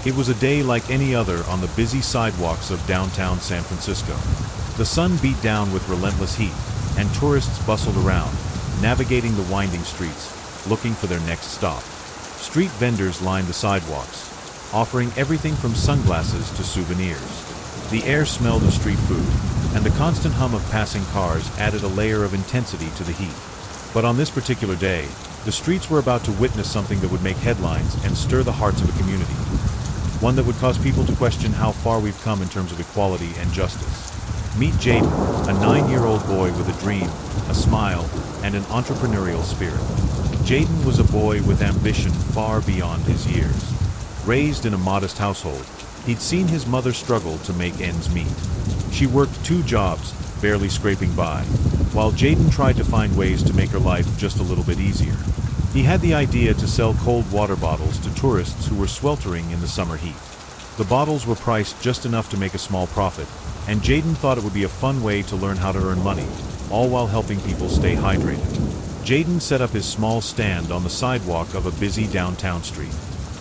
It was a day like any other on the busy sidewalks of downtown San Francisco. The sun beat down with relentless heat, and tourists bustled around, navigating the winding streets, looking for their next stop. Street vendors lined the sidewalks, offering everything from sunglasses to souvenirs. The air smelled of street food, and the constant hum of passing cars added a layer of intensity to the heat. But on this particular day, the streets were about to witness something that would make headlines and stir the hearts of a community. One that would cause people to question how far we've come in terms of equality and justice. Meet Jaden, a 9-year-old boy with a dream, a smile, and an entrepreneurial spirit. Jaden was a boy with ambition far beyond his years. Raised in a modest household, he'd seen his mother struggle to make ends meet. She worked 2 jobs, barely scraping by, while Jaden tried to find ways to make her life just a little bit easier. He had the idea to sell cold water bottles to tourists who were sweltering in the summer heat. The bottles were priced just enough to make a small profit, and Jaden thought it would be a fun way to learn how to earn money, all while helping people stay hydrated. Jaden set up his small stand on the sidewalk of a busy downtown street.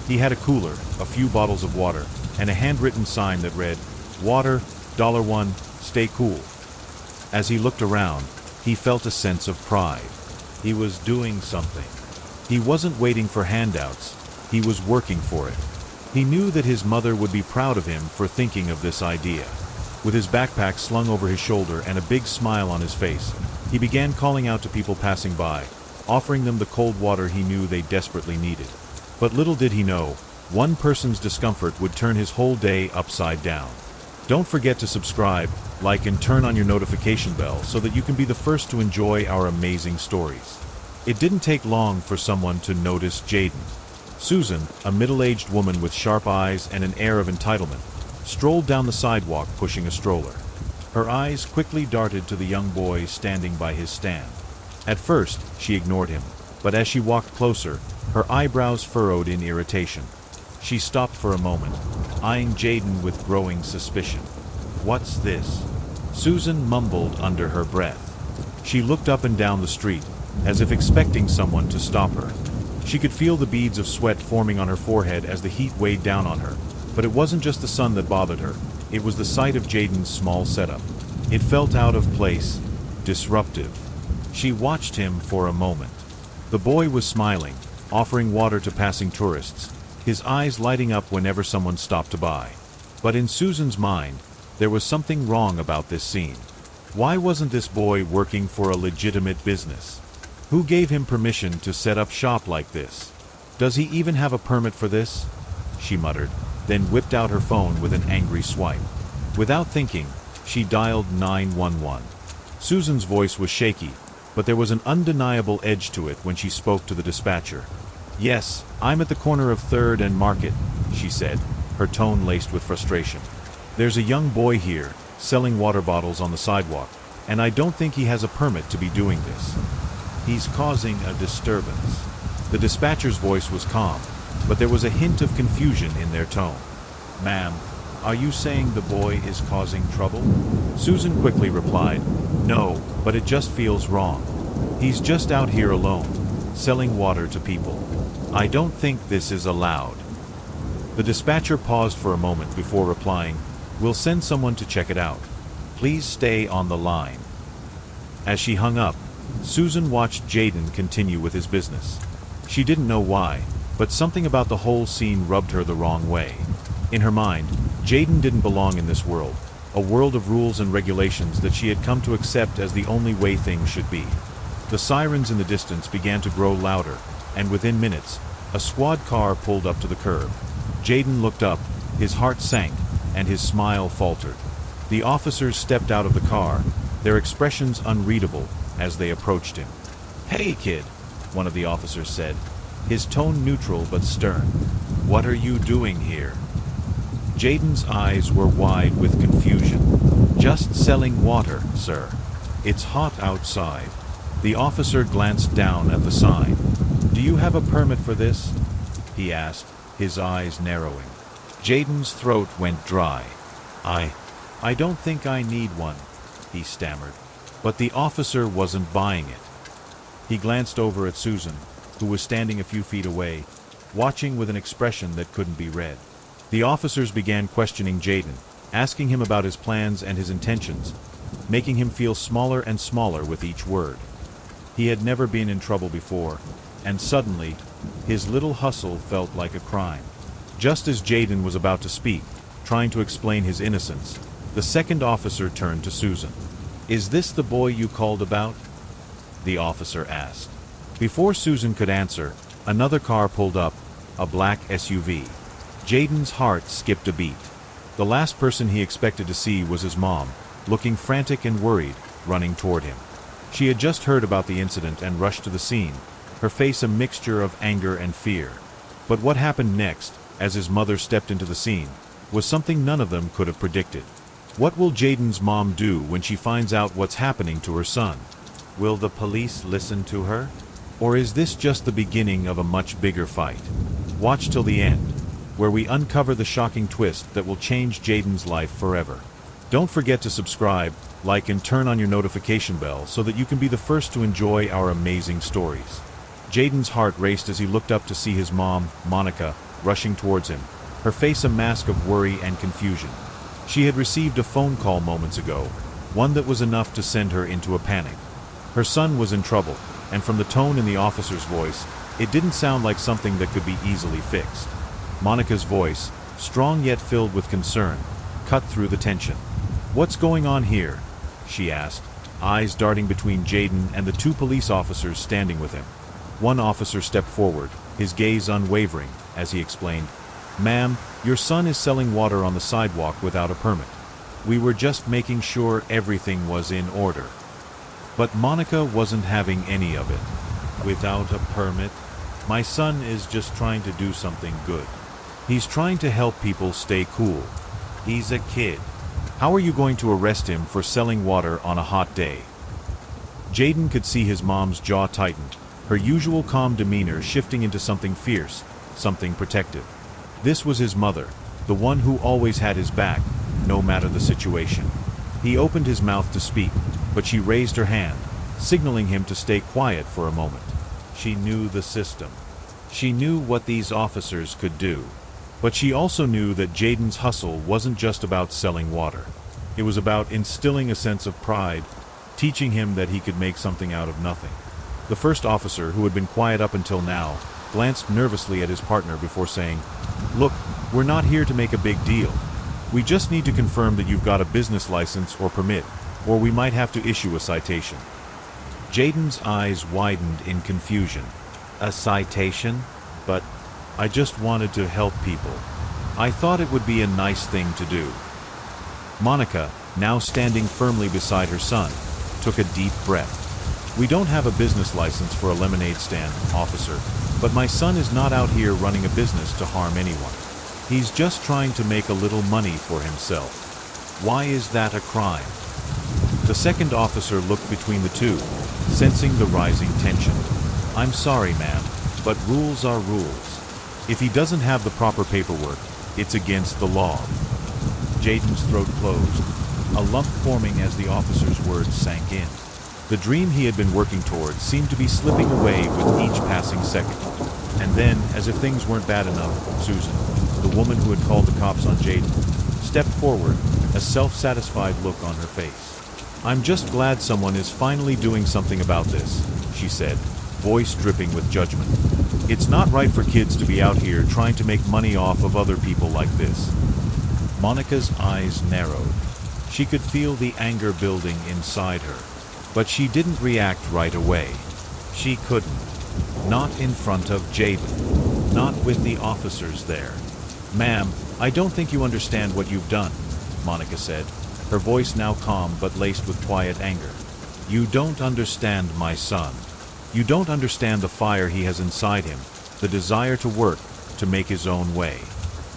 He had a cooler, a few bottles of water, and a handwritten sign that read, "Water, $1, stay cool." As he looked around, he felt a sense of pride. He was doing something. He wasn't waiting for handouts, he was working for it. He knew that his mother would be proud of him for thinking of this idea. With his backpack slung over his shoulder and a big smile on his face, he began calling out to people passing by, offering them the cold water he knew they desperately needed. But little did he know, one person's discomfort would turn his whole day upside down. Don't forget to subscribe, like, and turn on your notification bell so that you can be the first to enjoy our amazing stories. It didn't take long for someone to notice Jaden. Susan, a middle-aged woman with sharp eyes and an air of entitlement, strolled down the sidewalk pushing a stroller. Her eyes quickly darted to the young boy standing by his stand. At first, she ignored him, but as she walked closer, her eyebrows furrowed in irritation. She stopped for a moment, eyeing Jaden with growing suspicion. "What's this?" Susan mumbled under her breath. She looked up and down the street, as if expecting someone to stop her. She could feel the beads of sweat forming on her forehead as the heat weighed down on her. But it wasn't just the sun that bothered her, it was the sight of Jaden's small setup. It felt out of place, disruptive. She watched him for a moment. The boy was smiling, offering water to passing tourists, his eyes lighting up whenever someone stopped to buy. But in Susan's mind, there was something wrong about this scene. Why wasn't this boy working for a legitimate business? Who gave him permission to set up shop like this? Does he even have a permit for this? She muttered, then whipped out her phone with an angry swipe. Without thinking, she dialed 911. Susan's voice was shaky, but there was an undeniable edge to it when she spoke to the dispatcher. "Yes, I'm at the corner of 3rd and Market," she said, her tone laced with frustration. "There's a young boy here, selling water bottles on the sidewalk, and I don't think he has a permit to be doing this. He's causing a disturbance." The dispatcher's voice was calm, but there was a hint of confusion in their tone. "Ma'am, are you saying the boy is causing trouble?" Susan quickly replied, "No, but it just feels wrong. He's just out here alone, selling water to people. I don't think this is allowed." The dispatcher paused for a moment before replying, "We'll send someone to check it out. Please stay on the line." As she hung up, Susan watched Jaden continue with his business. She didn't know why, but something about the whole scene rubbed her the wrong way. In her mind, Jaden didn't belong in this world, a world of rules and regulations that she had come to accept as the only way things should be. The sirens in the distance began to grow louder, and within minutes, a squad car pulled up to the curb. Jaden looked up, his heart sank, and his smile faltered. The officers stepped out of the car, their expressions unreadable, as they approached him. "Hey, kid," one of the officers said, his tone neutral but stern. "What are you doing here?" Jaden's eyes were wide with confusion. "Just selling water, sir. It's hot outside." The officer glanced down at the sign. "Do you have a permit for this?" he asked, his eyes narrowing. Jaden's throat went dry. I don't think I need one," he stammered. But the officer wasn't buying it. He glanced over at Susan, who was standing a few feet away, watching with an expression that couldn't be read. The officers began questioning Jaden, asking him about his plans and his intentions, making him feel smaller and smaller with each word. He had never been in trouble before, and suddenly, his little hustle felt like a crime. Just as Jaden was about to speak, trying to explain his innocence, the second officer turned to Susan. "Is this the boy you called about?" the officer asked. Before Susan could answer, another car pulled up, a black SUV. Jaden's heart skipped a beat. The last person he expected to see was his mom, looking frantic and worried, running toward him. She had just heard about the incident and rushed to the scene, her face a mixture of anger and fear. But what happened next, as his mother stepped into the scene, was something none of them could have predicted. What will Jaden's mom do when she finds out what's happening to her son? Will the police listen to her? Or is this just the beginning of a much bigger fight? Watch till the end, where we uncover the shocking twist that will change Jaden's life forever. Don't forget to subscribe, like and turn on your notification bell so that you can be the first to enjoy our amazing stories. Jaden's heart raced as he looked up to see his mom, Monica, rushing towards him, her face a mask of worry and confusion. She had received a phone call moments ago, one that was enough to send her into a panic. Her son was in trouble, and from the tone in the officer's voice, it didn't sound like something that could be easily fixed. Monica's voice, strong yet filled with concern, cut through the tension. "What's going on here?" she asked, eyes darting between Jaden and the two police officers standing with him. One officer stepped forward, his gaze unwavering, as he explained, "Ma'am, your son is selling water on the sidewalk without a permit. We were just making sure everything was in order." But Monica wasn't having any of it. "Without a permit? My son is just trying to do something good. He's trying to help people stay cool. He's a kid. How are you going to arrest him for selling water on a hot day?" Jaden could see his mom's jaw tighten, her usual calm demeanor shifting into something fierce, something protective. This was his mother, the one who always had his back, no matter the situation. He opened his mouth to speak, but she raised her hand, signaling him to stay quiet for a moment. She knew the system. She knew what these officers could do. But she also knew that Jaden's hustle wasn't just about selling water. It was about instilling a sense of pride, teaching him that he could make something out of nothing. The first officer, who had been quiet up until now, glanced nervously at his partner before saying, "Look, we're not here to make a big deal. We just need to confirm that you've got a business license or permit, or we might have to issue a citation." Jaden's eyes widened in confusion. "A citation? But I just wanted to help people. I thought it would be a nice thing to do." Monica, now standing firmly beside her son, took a deep breath. "We don't have a business license for a lemonade stand, officer, but my son is not out here running a business to harm anyone. He's just trying to make a little money for himself. Why is that a crime?" The second officer looked between the two, sensing the rising tension. "I'm sorry, ma'am, but rules are rules. If he doesn't have the proper paperwork, it's against the law." Jaden's throat closed, a lump forming as the officer's words sank in. The dream he had been working towards seemed to be slipping away with each passing second. And then, as if things weren't bad enough, Susan, the woman who had called the cops on Jaden, stepped forward, a self-satisfied look on her face. "I'm just glad someone is finally doing something about this," she said, voice dripping with judgment. "It's not right for kids to be out here trying to make money off of other people like this." Monica's eyes narrowed. She could feel the anger building inside her. But she didn't react right away. She couldn't. Not in front of Jaden. Not with the officers there. "Ma'am, I don't think you understand what you've done," Monica said, her voice now calm but laced with quiet anger. "You don't understand my son. You don't understand the fire he has inside him, the desire to work, to make his own way.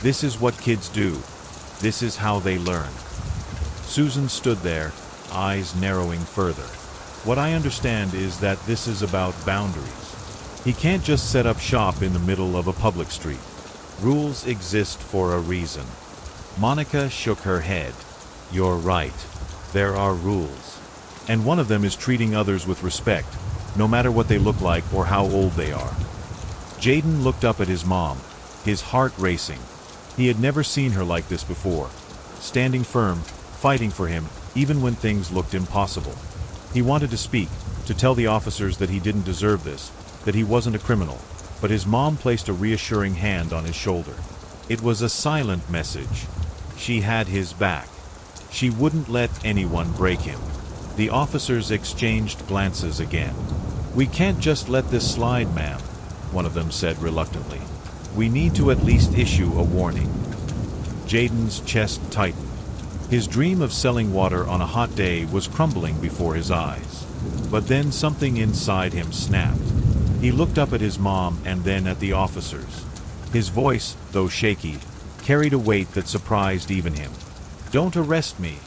This is what kids do. This is how they learn." Susan stood there, eyes narrowing further. "What I understand is that this is about boundaries. He can't just set up shop in the middle of a public street. Rules exist for a reason." Monica shook her head. "You're right. There are rules. And one of them is treating others with respect, no matter what they look like or how old they are." Jaden looked up at his mom, his heart racing. He had never seen her like this before, standing firm, fighting for him, even when things looked impossible. He wanted to speak, to tell the officers that he didn't deserve this, that he wasn't a criminal, but his mom placed a reassuring hand on his shoulder. It was a silent message. She had his back. She wouldn't let anyone break him. The officers exchanged glances again. "We can't just let this slide, ma'am," one of them said reluctantly. "We need to at least issue a warning." Jaden's chest tightened. His dream of selling water on a hot day was crumbling before his eyes. But then something inside him snapped. He looked up at his mom and then at the officers. His voice, though shaky, carried a weight that surprised even him. "Don't arrest me,"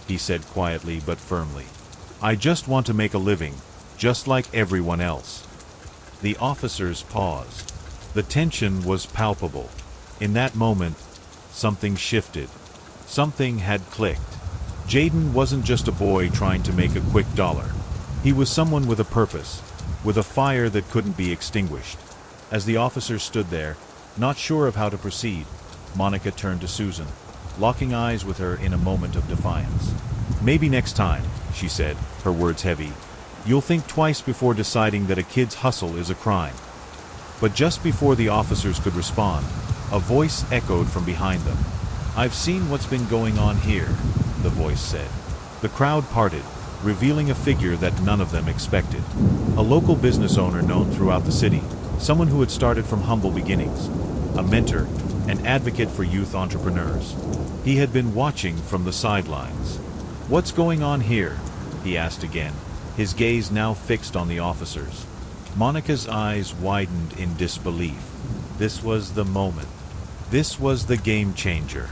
he said quietly but firmly. "I just want to make a living, just like everyone else." The officers paused. The tension was palpable. In that moment, something shifted. Something had clicked. Jaden wasn't just a boy trying to make a quick dollar. He was someone with a purpose, with a fire that couldn't be extinguished. As the officers stood there, not sure of how to proceed, Monica turned to Susan, locking eyes with her in a moment of defiance. "Maybe next time," she said, her words heavy, "you'll think twice before deciding that a kid's hustle is a crime." But just before the officers could respond, a voice echoed from behind them. "I've seen what's been going on here," the voice said. The crowd parted, revealing a figure that none of them expected. A local business owner known throughout the city, someone who had started from humble beginnings, a mentor, an advocate for youth entrepreneurs. He had been watching from the sidelines. "What's going on here?" he asked again, his gaze now fixed on the officers. Monica's eyes widened in disbelief. This was the moment. This was the game changer.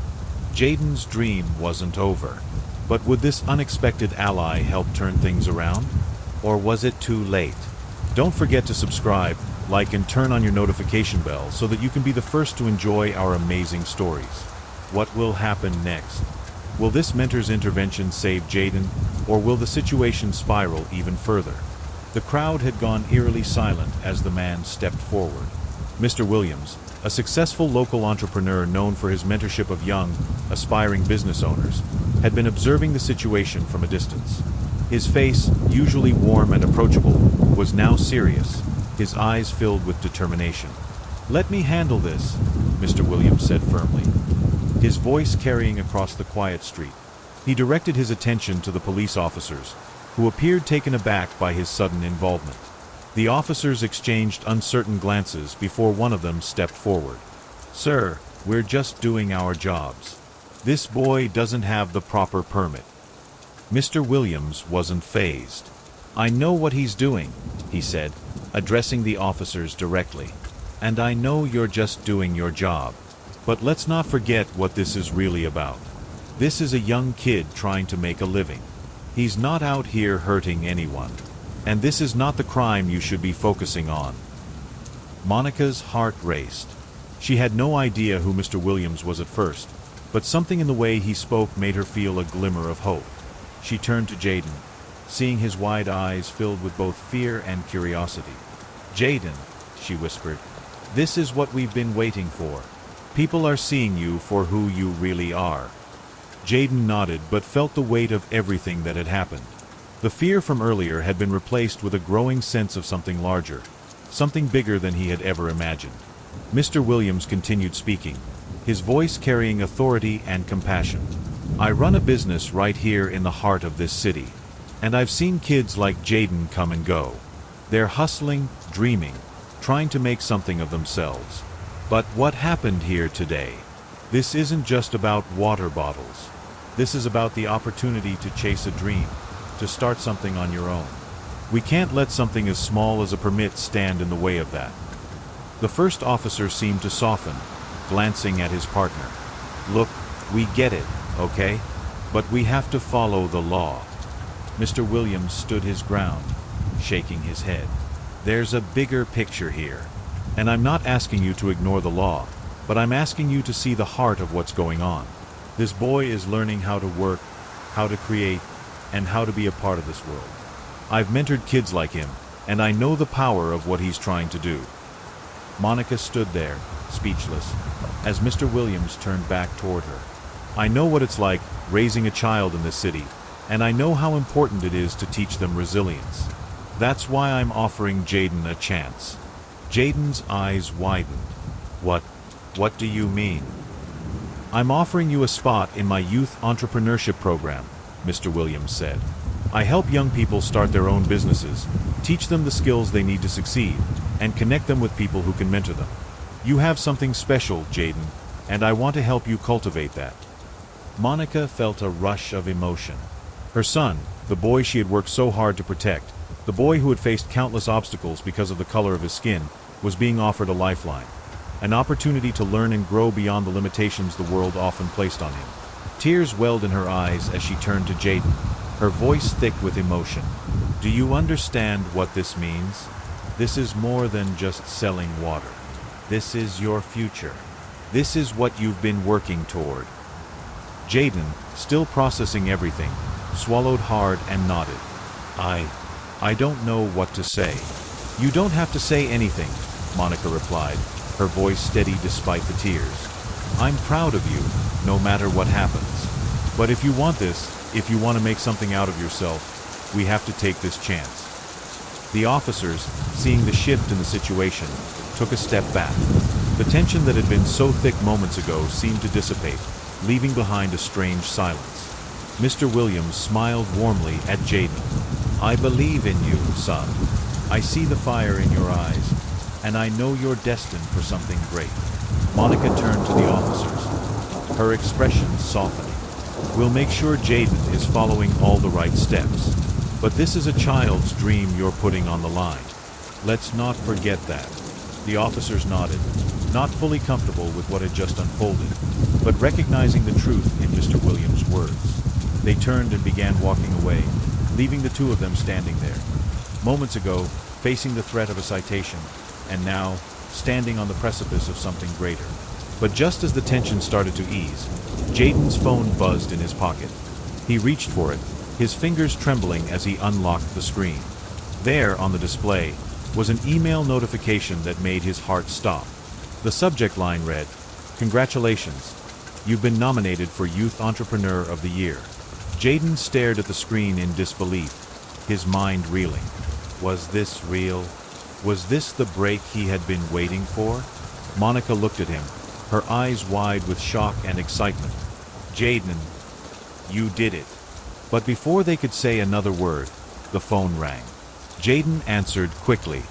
Jaden's dream wasn't over. But would this unexpected ally help turn things around? Or was it too late? Don't forget to subscribe, like, and turn on your notification bell so that you can be the first to enjoy our amazing stories. What will happen next? Will this mentor's intervention save Jaden, or will the situation spiral even further? The crowd had gone eerily silent as the man stepped forward. Mr. Williams, a successful local entrepreneur known for his mentorship of young, aspiring business owners, had been observing the situation from a distance. His face, usually warm and approachable, was now serious, his eyes filled with determination. "Let me handle this," Mr. Williams said firmly, his voice carrying across the quiet street. He directed his attention to the police officers, who appeared taken aback by his sudden involvement. The officers exchanged uncertain glances before one of them stepped forward. "Sir, we're just doing our jobs. This boy doesn't have the proper permit." Mr. Williams wasn't fazed. "I know what he's doing," he said, addressing the officers directly. "And I know you're just doing your job. But let's not forget what this is really about. This is a young kid trying to make a living. He's not out here hurting anyone. And this is not the crime you should be focusing on." Monica's heart raced. She had no idea who Mr. Williams was at first, but something in the way he spoke made her feel a glimmer of hope. She turned to Jaden, seeing his wide eyes filled with both fear and curiosity. "Jaden," she whispered, "this is what we've been waiting for. People are seeing you for who you really are." Jaden nodded but felt the weight of everything that had happened. The fear from earlier had been replaced with a growing sense of something larger, something bigger than he had ever imagined. Mr. Williams continued speaking, his voice carrying authority and compassion. "I run a business right here in the heart of this city, and I've seen kids like Jaden come and go. They're hustling, dreaming, trying to make something of themselves. But what happened here today? This isn't just about water bottles. This is about the opportunity to chase a dream, to start something on your own. We can't let something as small as a permit stand in the way of that." The first officer seemed to soften, glancing at his partner. "Look, we get it, okay? But we have to follow the law." Mr. Williams stood his ground, shaking his head. "There's a bigger picture here. And I'm not asking you to ignore the law, but I'm asking you to see the heart of what's going on. This boy is learning how to work, how to create, and how to be a part of this world. I've mentored kids like him, and I know the power of what he's trying to do." Monica stood there, speechless, as Mr. Williams turned back toward her. "I know what it's like raising a child in this city, and I know how important it is to teach them resilience. That's why I'm offering Jaden a chance." Jaden's eyes widened. What do you mean?" "I'm offering you a spot in my youth entrepreneurship program," Mr. Williams said. "I help young people start their own businesses, teach them the skills they need to succeed, and connect them with people who can mentor them. You have something special, Jaden, and I want to help you cultivate that." Monica felt a rush of emotion. Her son, the boy she had worked so hard to protect, the boy who had faced countless obstacles because of the color of his skin, was being offered a lifeline, an opportunity to learn and grow beyond the limitations the world often placed on him. Tears welled in her eyes as she turned to Jaden, her voice thick with emotion. "Do you understand what this means? This is more than just selling water. This is your future. This is what you've been working toward." Jaden, still processing everything, swallowed hard and nodded. I don't know what to say." "You don't have to say anything," Monica replied, her voice steady despite the tears. "I'm proud of you, no matter what happens. But if you want this, if you want to make something out of yourself, we have to take this chance." The officers, seeing the shift in the situation, took a step back. The tension that had been so thick moments ago seemed to dissipate, leaving behind a strange silence. Mr. Williams smiled warmly at Jaden. "I believe in you, son. I see the fire in your eyes, and I know you're destined for something great." Monica turned to the officers, her expression softening. "We'll make sure Jaden is following all the right steps. But this is a child's dream you're putting on the line. Let's not forget that." The officers nodded, not fully comfortable with what had just unfolded, but recognizing the truth in Mr. Williams' words. They turned and began walking away, leaving the two of them standing there. Moments ago, facing the threat of a citation, and now, standing on the precipice of something greater. But just as the tension started to ease, Jaden's phone buzzed in his pocket. He reached for it, his fingers trembling as he unlocked the screen. There, on the display, was an email notification that made his heart stop. The subject line read, "Congratulations, you've been nominated for Youth Entrepreneur of the Year." Jaden stared at the screen in disbelief, his mind reeling. Was this real? Was this the break he had been waiting for? Monica looked at him, her eyes wide with shock and excitement. "Jaden, you did it." But before they could say another word, the phone rang. Jaden answered quickly.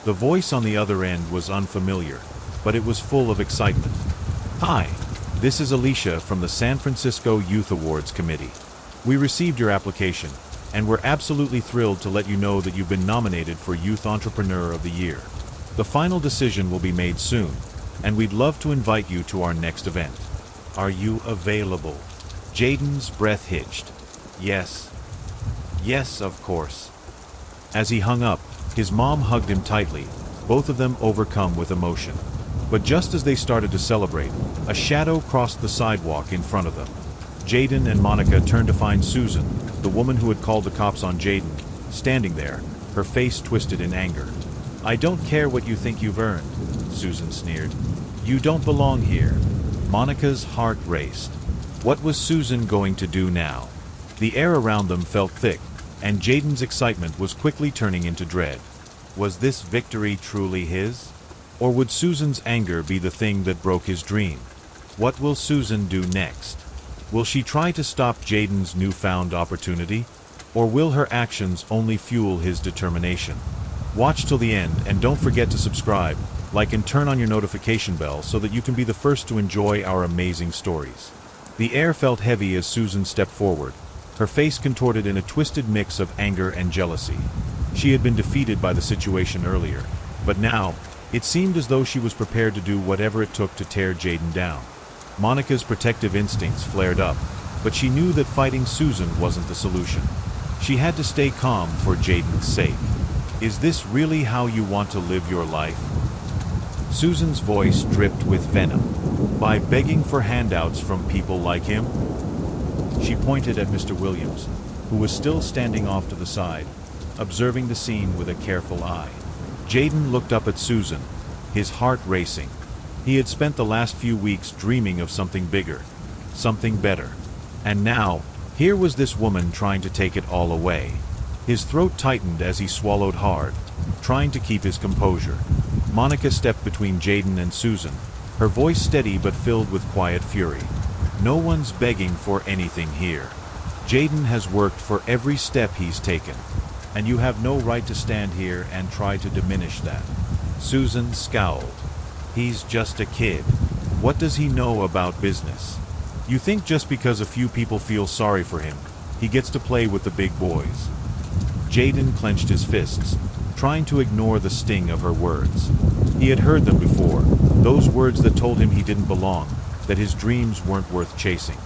The voice on the other end was unfamiliar, but it was full of excitement. "Hi, this is Alicia from the San Francisco Youth Awards Committee. We received your application, and we're absolutely thrilled to let you know that you've been nominated for Youth Entrepreneur of the Year. The final decision will be made soon, and we'd love to invite you to our next event. Are you available?" Jaden's breath hitched. Yes, of course." As he hung up, his mom hugged him tightly, both of them overcome with emotion. But just as they started to celebrate, a shadow crossed the sidewalk in front of them. Jaden and Monica turned to find Susan, the woman who had called the cops on Jaden, standing there, her face twisted in anger. "I don't care what you think you've earned," Susan sneered. "You don't belong here." Monica's heart raced. What was Susan going to do now? The air around them felt thick, and Jaden's excitement was quickly turning into dread. Was this victory truly his? Or would Susan's anger be the thing that broke his dream? What will Susan do next? Will she try to stop Jaden's newfound opportunity? Or will her actions only fuel his determination? Watch till the end, and don't forget to subscribe, like and turn on your notification bell so that you can be the first to enjoy our amazing stories. The air felt heavy as Susan stepped forward, her face contorted in a twisted mix of anger and jealousy. She had been defeated by the situation earlier, but now, it seemed as though she was prepared to do whatever it took to tear Jaden down. Monica's protective instincts flared up, but she knew that fighting Susan wasn't the solution. She had to stay calm for Jaden's sake. "Is this really how you want to live your life?" Susan's voice dripped with venom. "By begging for handouts from people like him?" She pointed at Mr. Williams, who was still standing off to the side, observing the scene with a careful eye. Jaden looked up at Susan, his heart racing. He had spent the last few weeks dreaming of something bigger, something better. And now, here was this woman trying to take it all away. His throat tightened as he swallowed hard, trying to keep his composure. Monica stepped between Jaden and Susan, her voice steady but filled with quiet fury. No one's begging for anything here. Jaden has worked for every step he's taken, and you have no right to stand here and try to diminish that. Susan scowled. He's just a kid. What does he know about business? You think just because a few people feel sorry for him, he gets to play with the big boys? Jaden clenched his fists, trying to ignore the sting of her words. He had heard them before, those words that told him he didn't belong, that his dreams weren't worth chasing.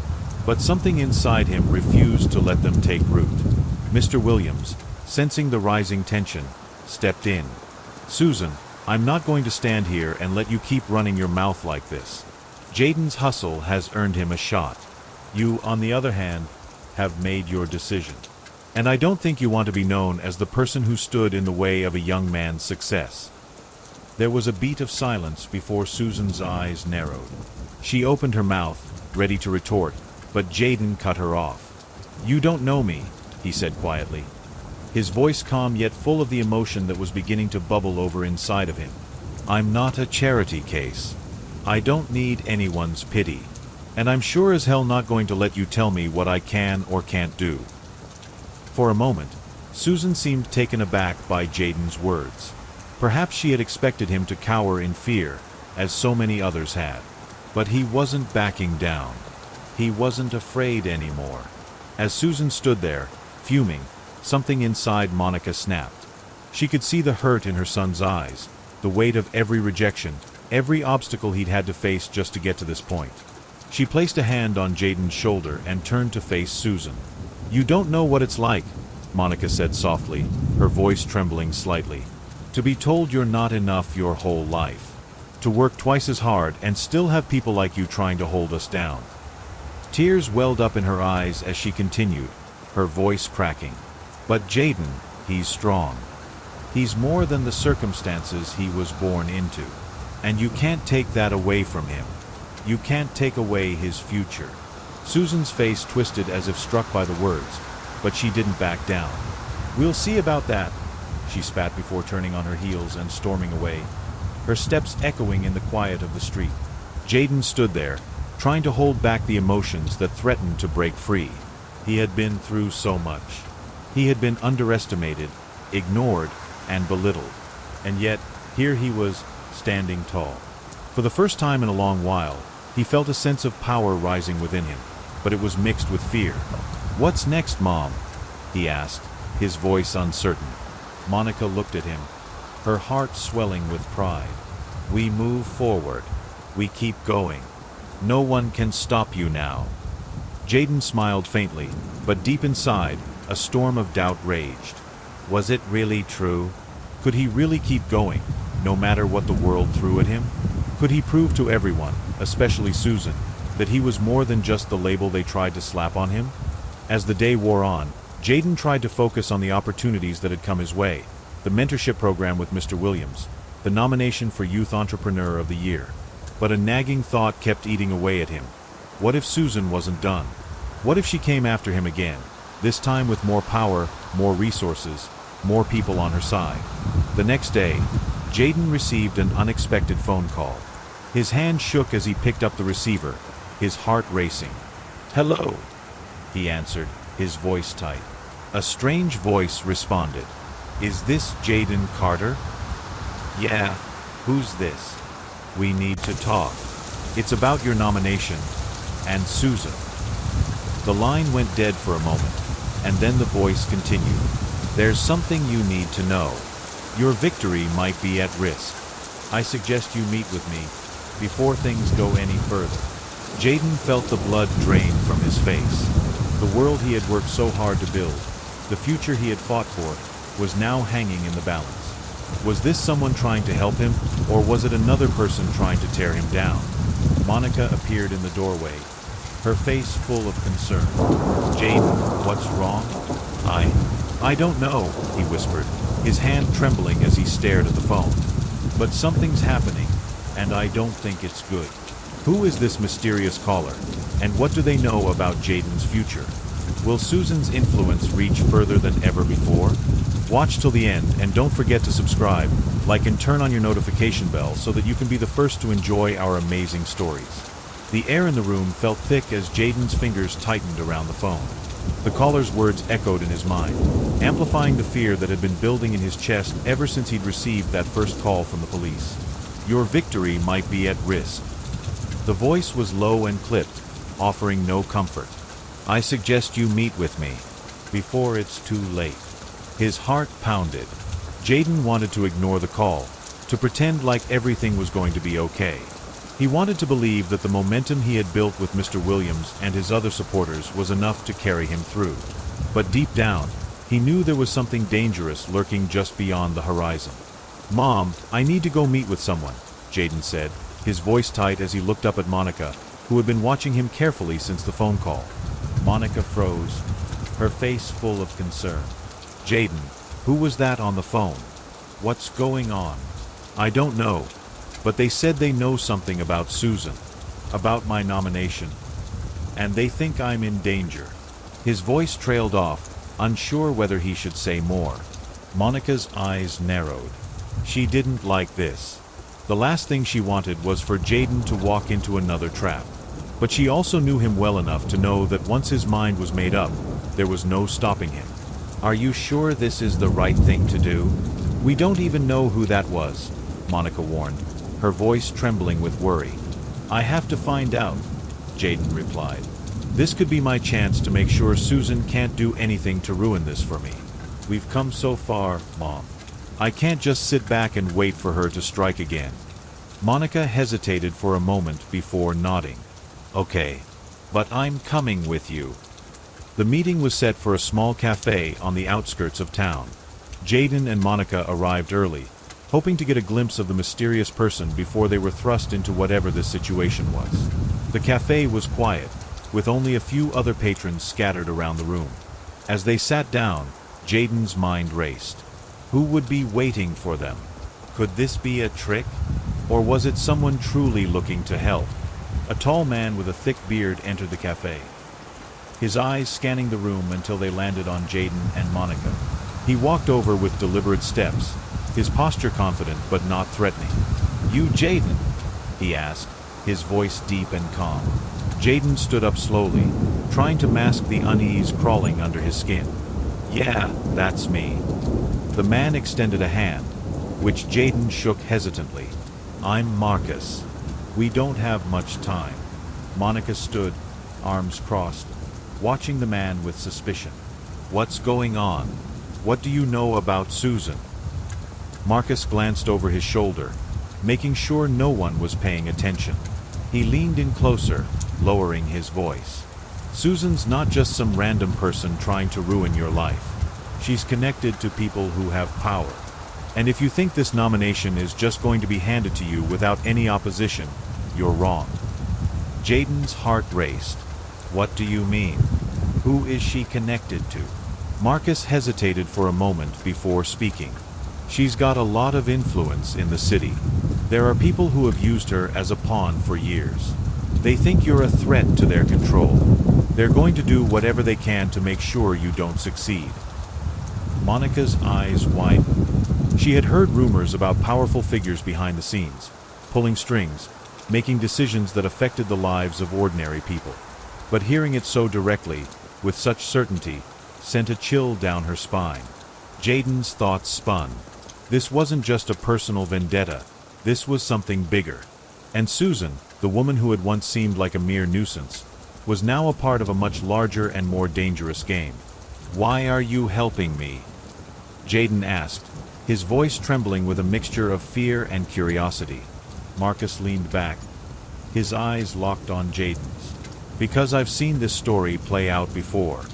But something inside him refused to let them take root. Mr. Williams, sensing the rising tension, stepped in. Susan, I'm not going to stand here and let you keep running your mouth like this. Jaden's hustle has earned him a shot. You, on the other hand, have made your decision. And I don't think you want to be known as the person who stood in the way of a young man's success. There was a beat of silence before Susan's eyes narrowed. She opened her mouth, ready to retort, but Jaden cut her off. You don't know me, he said quietly. His voice calm yet full of the emotion that was beginning to bubble over inside of him. I'm not a charity case. I don't need anyone's pity. And I'm sure as hell not going to let you tell me what I can or can't do. For a moment, Susan seemed taken aback by Jaden's words. Perhaps she had expected him to cower in fear, as so many others had. But he wasn't backing down. He wasn't afraid anymore. As Susan stood there, fuming, something inside Monica snapped. She could see the hurt in her son's eyes, the weight of every rejection, every obstacle he'd had to face just to get to this point. She placed a hand on Jaden's shoulder and turned to face Susan. You don't know what it's like, Monica said softly, her voice trembling slightly. To be told you're not enough your whole life. To work twice as hard and still have people like you trying to hold us down. Tears welled up in her eyes as she continued, her voice cracking. But Jaden, he's strong. He's more than the circumstances he was born into. And you can't take that away from him. You can't take away his future. Susan's face twisted as if struck by the words, but she didn't back down. We'll see about that, she spat before turning on her heels and storming away, her steps echoing in the quiet of the street. Jaden stood there, trying to hold back the emotions that threatened to break free. He had been through so much. He had been underestimated, ignored, and belittled. And yet, here he was, standing tall. For the first time in a long while, he felt a sense of power rising within him, but it was mixed with fear. What's next, Mom? He asked, his voice uncertain. Monica looked at him, her heart swelling with pride. We move forward. We keep going. No one can stop you now. Jaden smiled faintly, but deep inside, a storm of doubt raged. Was it really true? Could he really keep going, no matter what the world threw at him? Could he prove to everyone, especially Susan, that he was more than just the label they tried to slap on him? As the day wore on, Jaden tried to focus on the opportunities that had come his way, the mentorship program with Mr. Williams, the nomination for Youth Entrepreneur of the Year. But a nagging thought kept eating away at him. What if Susan wasn't done? What if she came after him again, this time with more power, more resources, more people on her side? The next day, Jaden received an unexpected phone call. His hand shook as he picked up the receiver, his heart racing. Hello, he answered, his voice tight. A strange voice responded. Is this Jaden Carter? Yeah, who's this? We need to talk. It's about your nomination, and Susan. The line went dead for a moment, and then the voice continued. There's something you need to know. Your victory might be at risk. I suggest you meet with me before things go any further. Jaden felt the blood drain from his face. The world he had worked so hard to build, the future he had fought for, was now hanging in the balance. Was this someone trying to help him, or was it another person trying to tear him down? Monica appeared in the doorway, her face full of concern. Jaden, what's wrong? I don't know, he whispered, his hand trembling as he stared at the phone. But something's happening. and I don't think it's good. Who is this mysterious caller, and what do they know about Jaden's future? Will Susan's influence reach further than ever before? Watch till the end, and don't forget to subscribe, like and turn on your notification bell so that you can be the first to enjoy our amazing stories. The air in the room felt thick as Jaden's fingers tightened around the phone. The caller's words echoed in his mind, amplifying the fear that had been building in his chest ever since he'd received that first call from the police. Your victory might be at risk. The voice was low and clipped, offering no comfort. I suggest you meet with me before it's too late. His heart pounded. Jaden wanted to ignore the call, to pretend like everything was going to be okay. He wanted to believe that the momentum he had built with Mr. Williams and his other supporters was enough to carry him through. But deep down, he knew there was something dangerous lurking just beyond the horizon. Mom, I need to go meet with someone, Jaden said, his voice tight as he looked up at Monica, who had been watching him carefully since the phone call. Monica froze, her face full of concern. Jaden, who was that on the phone? What's going on? I don't know, but they said they know something about Susan, about my nomination, and they think I'm in danger. His voice trailed off, unsure whether he should say more. Monica's eyes narrowed. She didn't like this. The last thing she wanted was for Jaden to walk into another trap. But she also knew him well enough to know that once his mind was made up, there was no stopping him. Are you sure this is the right thing to do? We don't even know who that was, Monica warned, her voice trembling with worry. I have to find out, Jaden replied. This could be my chance to make sure Susan can't do anything to ruin this for me. We've come so far, Mom. I can't just sit back and wait for her to strike again. Monica hesitated for a moment before nodding. Okay, but I'm coming with you. The meeting was set for a small cafe on the outskirts of town. Jaden and Monica arrived early, hoping to get a glimpse of the mysterious person before they were thrust into whatever the situation was. The cafe was quiet, with only a few other patrons scattered around the room. As they sat down, Jaden's mind raced. Who would be waiting for them? Could this be a trick? Or was it someone truly looking to help? A tall man with a thick beard entered the cafe, his eyes scanning the room until they landed on Jaden and Monica. He walked over with deliberate steps, his posture confident but not threatening. You Jaden? He asked, his voice deep and calm. Jaden stood up slowly, trying to mask the unease crawling under his skin. Yeah, that's me. The man extended a hand, which Jaden shook hesitantly. I'm Marcus. We don't have much time. Monica stood, arms crossed, watching the man with suspicion. What's going on? What do you know about Susan? Marcus glanced over his shoulder, making sure no one was paying attention. He leaned in closer, lowering his voice. Susan's not just some random person trying to ruin your life. She's connected to people who have power. And if you think this nomination is just going to be handed to you without any opposition, you're wrong. Jaden's heart raced. What do you mean? Who is she connected to? Marcus hesitated for a moment before speaking. She's got a lot of influence in the city. There are people who have used her as a pawn for years. They think you're a threat to their control. They're going to do whatever they can to make sure you don't succeed. Monica's eyes widened. She had heard rumors about powerful figures behind the scenes, pulling strings, making decisions that affected the lives of ordinary people. But hearing it so directly, with such certainty, sent a chill down her spine. Jaden's thoughts spun. This wasn't just a personal vendetta. This was something bigger. And Susan, the woman who had once seemed like a mere nuisance, was now a part of a much larger and more dangerous game. Why are you helping me? Jaden asked, his voice trembling with a mixture of fear and curiosity. Marcus leaned back, his eyes locked on Jaden's. Because I've seen this story play out before.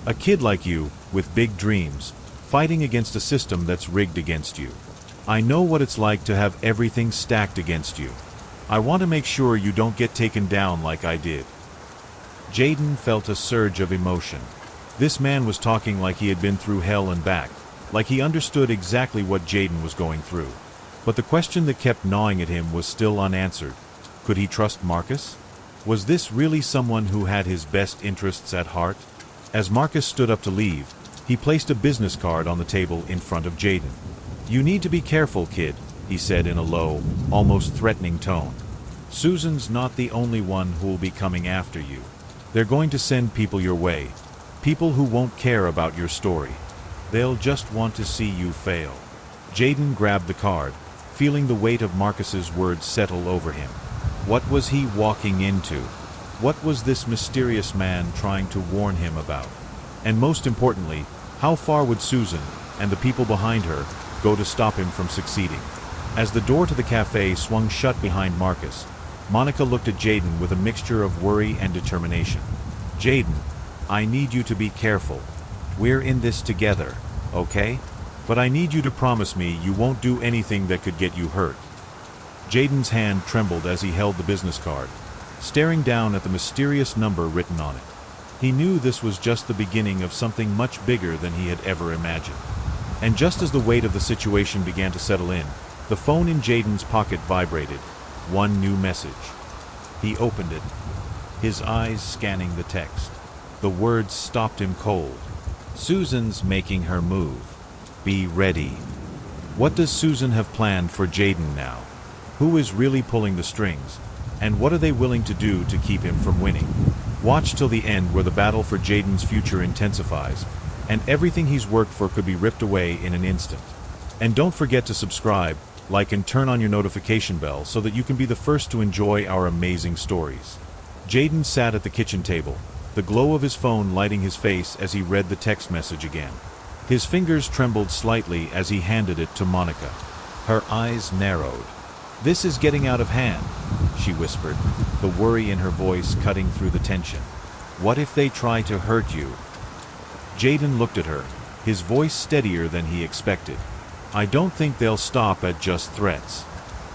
A kid like you, with big dreams, fighting against a system that's rigged against you. I know what it's like to have everything stacked against you. I want to make sure you don't get taken down like I did. Jaden felt a surge of emotion. This man was talking like he had been through hell and back, like he understood exactly what Jaden was going through. But the question that kept gnawing at him was still unanswered. Could he trust Marcus? Was this really someone who had his best interests at heart? As Marcus stood up to leave, he placed a business card on the table in front of Jaden. "You need to be careful, kid," he said in a low, almost threatening tone. "Susan's not the only one who will be coming after you. They're going to send people your way, people who won't care about your story. They'll just want to see you fail." Jaden grabbed the card, feeling the weight of Marcus's words settle over him. What was he walking into? What was this mysterious man trying to warn him about? And most importantly, how far would Susan, and the people behind her, go to stop him from succeeding? As the door to the cafe swung shut behind Marcus, Monica looked at Jaden with a mixture of worry and determination. "Jaden, I need you to be careful. We're in this together, okay? But I need you to promise me you won't do anything that could get you hurt." Jaden's hand trembled as he held the business card, staring down at the mysterious number written on it. He knew this was just the beginning of something much bigger than he had ever imagined. And just as the weight of the situation began to settle in, the phone in Jaden's pocket vibrated. One new message. He opened it, his eyes scanning the text. The words stopped him cold. "Susan's making her move. Be ready." What does Susan have planned for Jaden now? Who is really pulling the strings? And what are they willing to do to keep him from winning? Watch till the end, where the battle for Jaden's future intensifies, and everything he's worked for could be ripped away in an instant. And don't forget to subscribe, like, and turn on your notification bell so that you can be the first to enjoy our amazing stories. Jaden sat at the kitchen table, the glow of his phone lighting his face as he read the text message again. His fingers trembled slightly as he handed it to Monica. Her eyes narrowed. "This is getting out of hand," she whispered, the worry in her voice cutting through the tension. "What if they try to hurt you?" Jaden looked at her, his voice steadier than he expected. "I don't think they'll stop at just threats.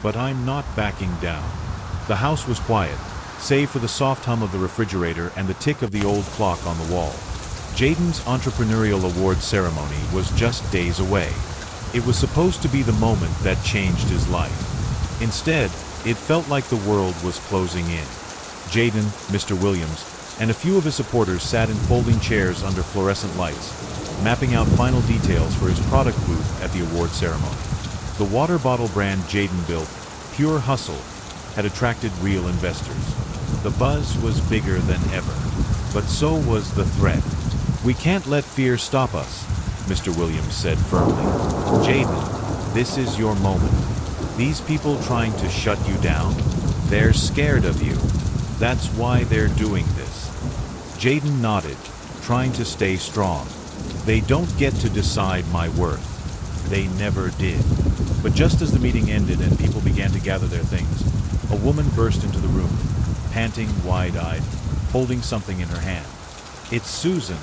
But I'm not backing down." The house was quiet, save for the soft hum of the refrigerator and the tick of the old clock on the wall. Jaden's entrepreneurial award ceremony was just days away. It was supposed to be the moment that changed his life. Instead, it felt like the world was closing in. Jaden, Mr. Williams, and a few of his supporters sat in folding chairs under fluorescent lights, mapping out final details for his product booth at the award ceremony. The water bottle brand Jaden built, Pure Hustle, had attracted real investors. The buzz was bigger than ever, but so was the threat. "We can't let fear stop us," Mr. Williams said firmly. "Jaden, this is your moment. These people trying to shut you down, they're scared of you. That's why they're doing this." Jaden nodded, trying to stay strong. "They don't get to decide my worth. They never did." But just as the meeting ended and people began to gather their things, a woman burst into the room, panting, wide-eyed, holding something in her hand. "It's Susan,"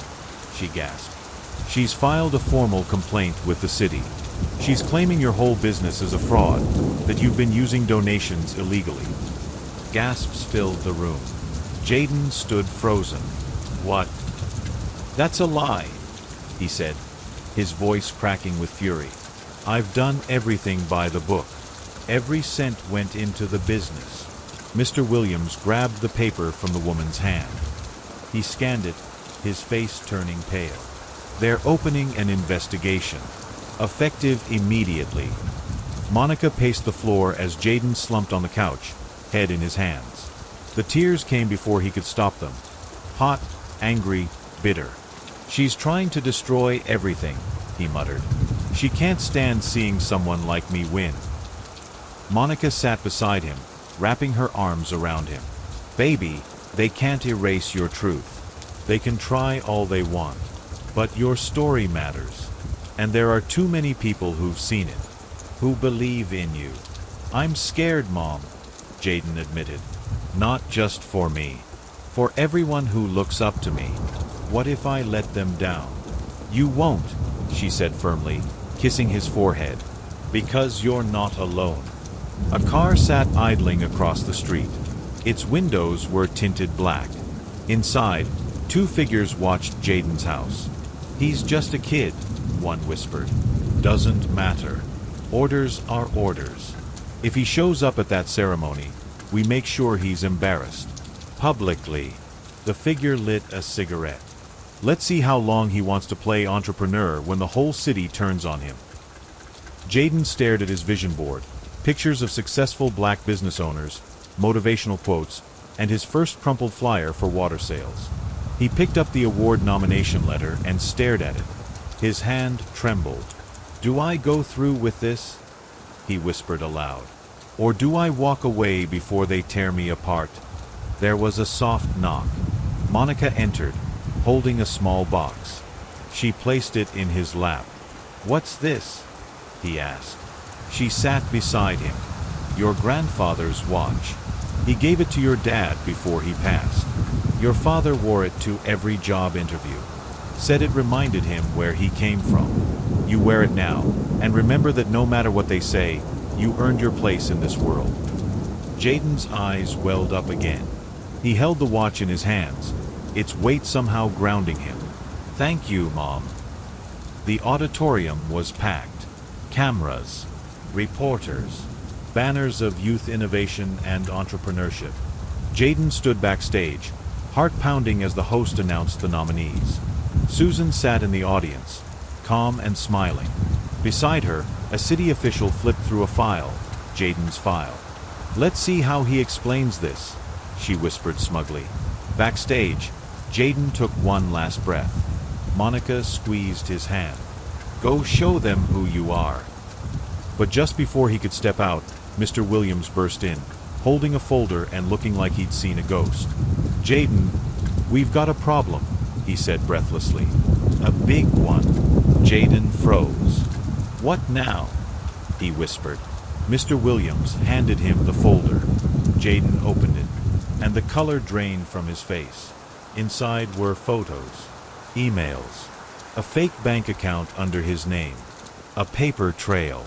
she gasped. "She's filed a formal complaint with the city. She's claiming your whole business is a fraud, that you've been using donations illegally." Gasps filled the room. Jaden stood frozen. "What?" "That's a lie," he said, his voice cracking with fury. "I've done everything by the book. Every cent went into the business." Mr. Williams grabbed the paper from the woman's hand. He scanned it, his face turning pale. "They're opening an investigation. Effective immediately." Monica paced the floor as Jaden slumped on the couch, head in his hands. The tears came before he could stop them. Hot, angry, bitter. "She's trying to destroy everything," he muttered. "She can't stand seeing someone like me win." Monica sat beside him, wrapping her arms around him. "Baby, they can't erase your truth. They can try all they want. But your story matters. And there are too many people who've seen it, who believe in you." "I'm scared, Mom," Jaden admitted. "Not just for me. For everyone who looks up to me. What if I let them down?" "You won't," she said firmly, kissing his forehead. "Because you're not alone." A car sat idling across the street. Its windows were tinted black. Inside, two figures watched Jaden's house. "He's just a kid," one whispered. "Doesn't matter." Orders are orders. If he shows up at that ceremony, we make sure he's embarrassed. Publicly. The figure lit a cigarette. Let's see how long he wants to play entrepreneur when the whole city turns on him. Jaden stared at his vision board, pictures of successful black business owners, motivational quotes, and his first crumpled flyer for water sales. He picked up the award nomination letter and stared at it. His hand trembled. "Do I go through with this?" he whispered aloud. "Or do I walk away before they tear me apart?" There was a soft knock. Monica entered, holding a small box. She placed it in his lap. "What's this?" he asked. She sat beside him. "Your grandfather's watch. He gave it to your dad before he passed. Your father wore it to every job interview. Said it reminded him where he came from. You wear it now, and remember that no matter what they say, you earned your place in this world." Jaden's eyes welled up again. He held the watch in his hands, its weight somehow grounding him. "Thank you, Mom." The auditorium was packed. Cameras, reporters, banners of youth innovation and entrepreneurship. Jaden stood backstage, heart pounding as the host announced the nominees. Susan sat in the audience, calm and smiling. Beside her, a city official flipped through a file, Jaden's file. "Let's see how he explains this," she whispered smugly. Backstage, Jaden took one last breath. Monica squeezed his hand. "Go show them who you are." But just before he could step out, Mr. Williams burst in, holding a folder and looking like he'd seen a ghost. "Jaden, we've got a problem," he said breathlessly. "A big one." Jaden froze. "What now?" he whispered. Mr. Williams handed him the folder. Jaden opened it, and the color drained from his face. Inside were photos, emails, a fake bank account under his name, a paper trail.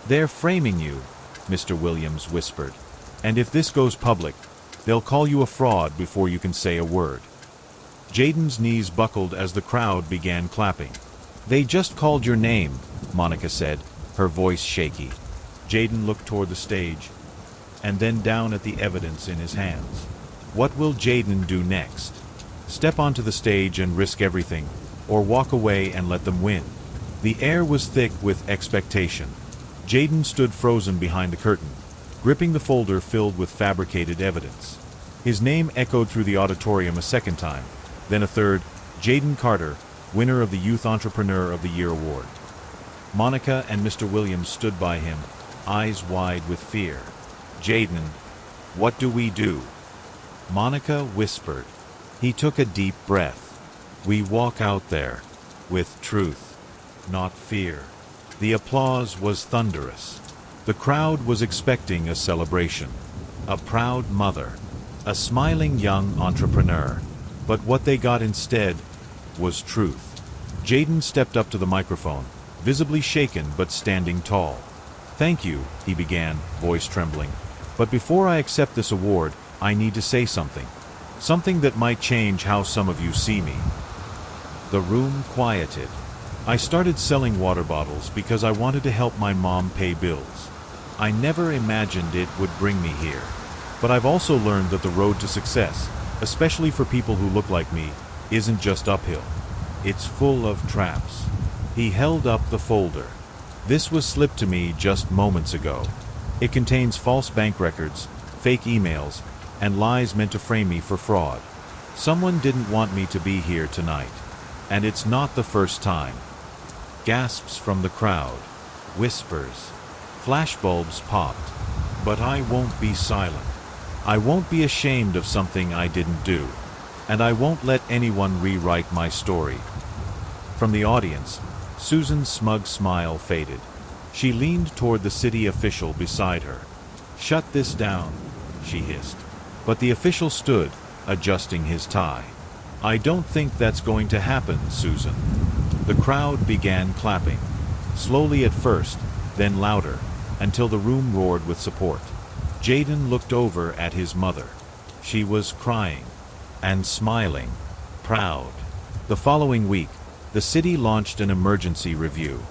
"They're framing you," Mr. Williams whispered. "And if this goes public, they'll call you a fraud before you can say a word." Jaden's knees buckled as the crowd began clapping. "They just called your name," Monica said, her voice shaky. Jaden looked toward the stage, and then down at the evidence in his hands. What will Jaden do next? Step onto the stage and risk everything, or walk away and let them win? The air was thick with expectation. Jaden stood frozen behind the curtain, gripping the folder filled with fabricated evidence. His name echoed through the auditorium a second time, then a third, Jaden Carter, winner of the Youth Entrepreneur of the Year award. Monica and Mr. Williams stood by him, eyes wide with fear. "Jaden, what do we do?" Monica whispered. He took a deep breath. "We walk out there, with truth, not fear." The applause was thunderous. The crowd was expecting a celebration. A proud mother. A smiling young entrepreneur. But what they got instead was truth. Jaden stepped up to the microphone, visibly shaken but standing tall. "Thank you," he began, voice trembling. "But before I accept this award, I need to say something. Something that might change how some of you see me." The room quieted. "I started selling water bottles because I wanted to help my mom pay bills. I never imagined it would bring me here. But I've also learned that the road to success, especially for people who look like me, isn't just uphill. It's full of traps." He held up the folder. "This was slipped to me just moments ago. It contains false bank records, fake emails, and lies meant to frame me for fraud. Someone didn't want me to be here tonight. And it's not the first time." Gasps from the crowd. Whispers. Flashbulbs popped. "But I won't be silent. I won't be ashamed of something I didn't do. And I won't let anyone rewrite my story." From the audience, Susan's smug smile faded. She leaned toward the city official beside her. "Shut this down," she hissed. But the official stood, adjusting his tie. "I don't think that's going to happen, Susan." The crowd began clapping, slowly at first, then louder, until the room roared with support. Jaden looked over at his mother. She was crying and smiling, proud. The following week, the city launched an emergency review.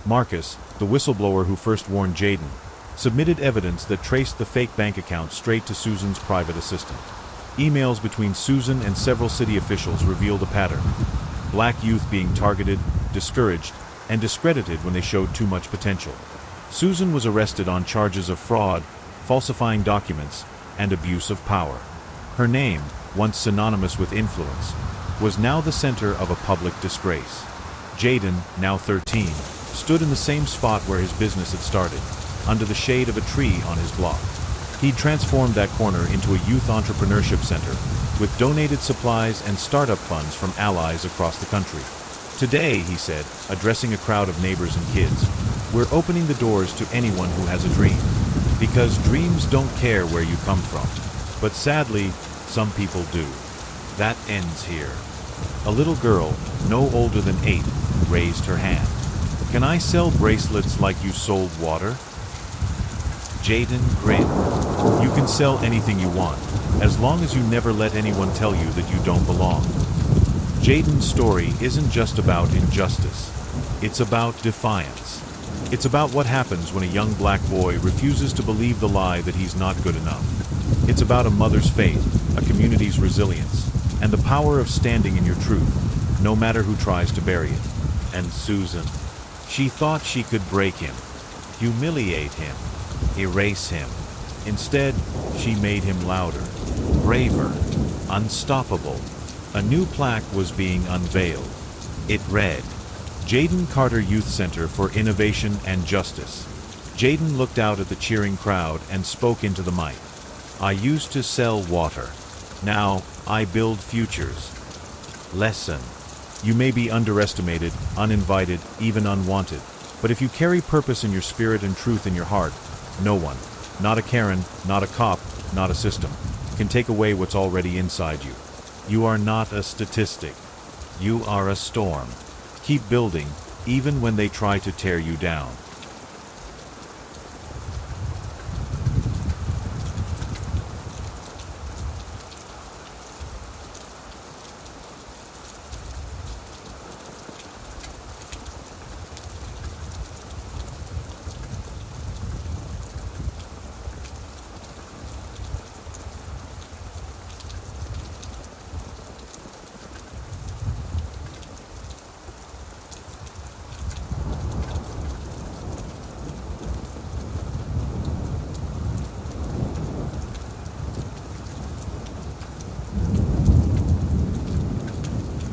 Marcus, the whistleblower who first warned Jaden, submitted evidence that traced the fake bank account straight to Susan's private assistant. Emails between Susan and several city officials revealed a pattern: black youth being targeted, discouraged, and discredited when they showed too much potential. Susan was arrested on charges of fraud, falsifying documents, and abuse of power. Her name, once synonymous with influence, was now the center of a public disgrace. Jaden, now 13, stood in the same spot where his business had started, under the shade of a tree on his block. He'd transformed that corner into a youth entrepreneurship center, with donated supplies and startup funds from allies across the country. Today, he said, addressing a crowd of neighbors and kids, we're opening the doors to anyone who has a dream. Because dreams don't care where you come from. But sadly, some people do. That ends here. A little girl, no older than 8, raised her hand. Can I sell bracelets like you sold water? Jaden grinned. You can sell anything you want, as long as you never let anyone tell you that you don't belong. Jaden's story isn't just about injustice. It's about defiance. It's about what happens when a young black boy refuses to believe the lie that he's not good enough. It's about a mother's faith, a community's resilience, and the power of standing in your truth, no matter who tries to bury it. And Susan, she thought she could break him, humiliate him, erase him. Instead, she made him louder, braver, unstoppable. A new plaque was being unveiled. It read, Jaden Carter Youth Center for Innovation and Justice. Jaden looked out at the cheering crowd and spoke into the mic. I used to sell water. Now, I build futures. Lesson. You may be underestimated, uninvited, even unwanted. But if you carry purpose in your spirit and truth in your heart, no one, not a Karen, not a cop, not a system, can take away what's already inside you. You are not a statistic. You are a storm. Keep building, even when they try to tear you down.